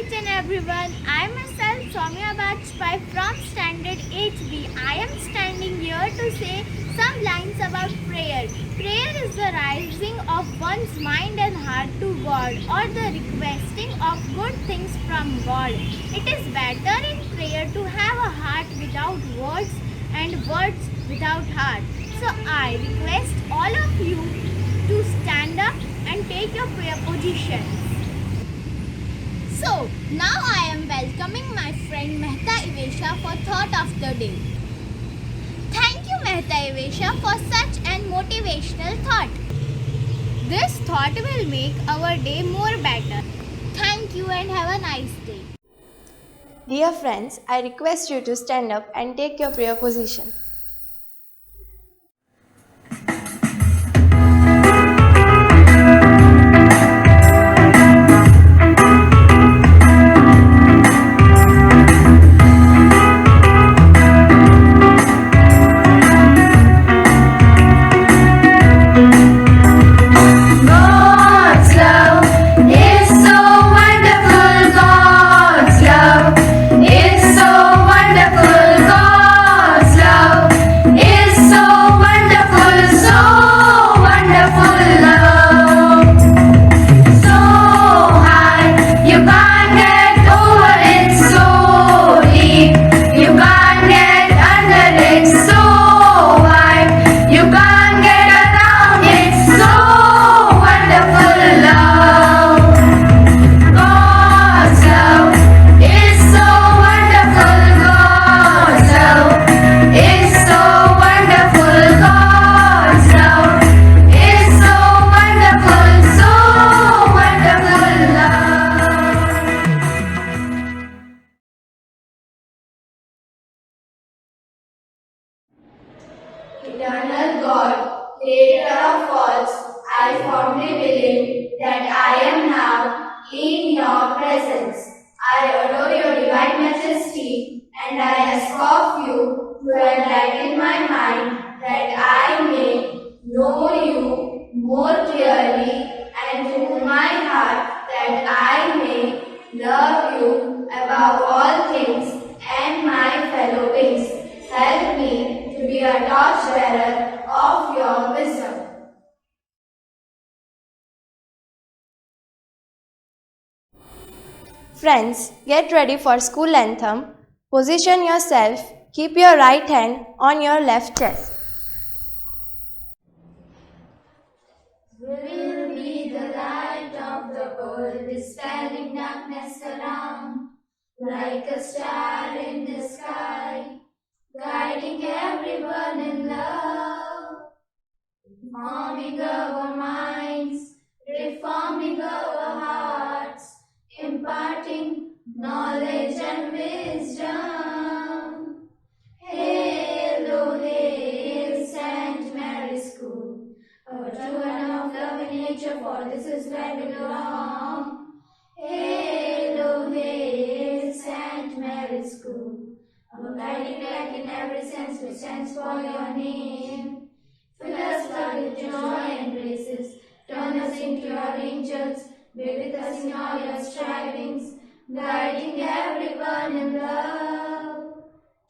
each and everyone. I myself Soumya Bajpai from Standard HB. I am standing here to say some lines about prayer. Prayer is the rising of one's mind and heart to God, or the requesting of good things from God. It is better in prayer to have a heart without words and words without heart. So I request all of you to stand up and take your prayer positions. So, now I am welcoming my friend MA.SHA for Thought of the Day. Thank you MA.SHA for such an motivational thought. This thought will make our day more better. Thank you and have a nice day. Dear friends, I request you to stand up and take your prayer position. Eternal God, Creator of worlds, I firmly believe that I am now in your presence. I adore your divine majesty, and I ask of you to enlighten my mind that I may know you more clearly, and to my heart that I may love you above all things and my fellow beings. Help me to be a torchbearer of your wisdom. Friends, get ready for school anthem. Position yourself. Keep your right hand on your left chest. Will be the light of the world, dispelling darkness around, like a star in the sky, guiding everyone in love, forming our minds, reforming our hearts, imparting knowledge and wisdom. Hail, hail, St. Mary's School, our true and of love in nature, for this is where we belong. Hail, hail, St. Mary's School, our guiding light in every sense, which stands for your name. Fill us with joy and graces, turn us into your angels, be with us in all your strivings, guiding everyone in love.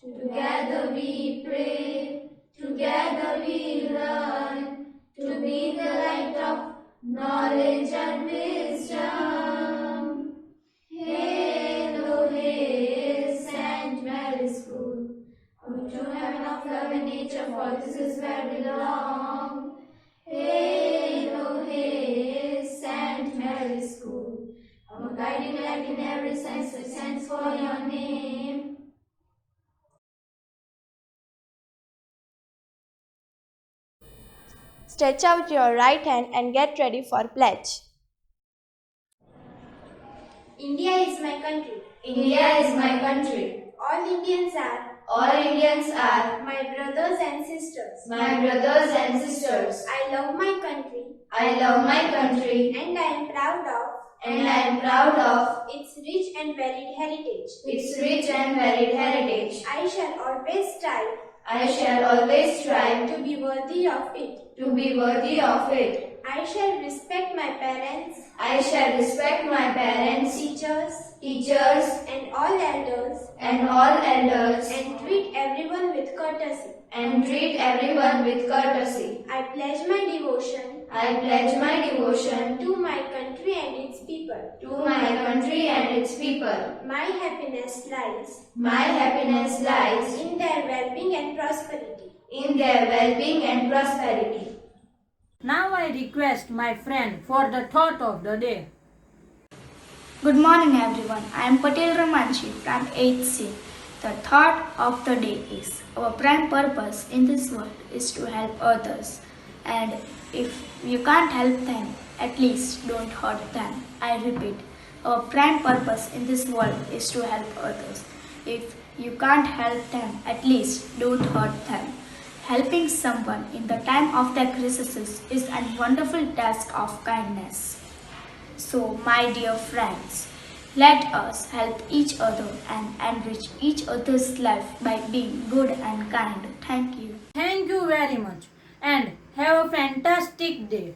Together we pray, together we learn, to be the light of knowledge and wisdom. Hail, O hail, St. Mary's School, our true heaven of love and nature, for this is where we belong. Hail, O hail, St. Mary's School, our guiding light in every sense, which stands for your name. Stretch out your right hand and get ready for pledge. India is my country. India is my country. All Indians are All Indians are my brothers and sisters. my brothers and sisters. I love my country I love my country and I am proud of and I am proud of its rich and varied heritage. its rich and varied heritage. I shall always strive I shall always strive to be worthy of it. to be worthy of it. I shall respect my parents I shall respect my parents, teachers, and all elders, and all elders, and treat everyone with courtesy. and treat everyone with courtesy. I pledge my devotion I pledge my devotion to my country and its people. to my country and its people. My happiness lies My happiness lies in their well-being and prosperity. in their well-being and prosperity. Now I request my friend for the thought of the day. Good morning everyone. I am Patel Ramanshi from 8th C. The thought of the day is our prime purpose in this world is to help others, and if you can't help them, at least don't hurt them. I repeat, our prime purpose in this world is to help others. If you can't help them, at least don't hurt them. Helping someone in the time of their crisis is a wonderful task of kindness. So, my dear friends, let us help each other and enrich each other's life by being good and kind. Thank you. Thank you very much and have a fantastic day.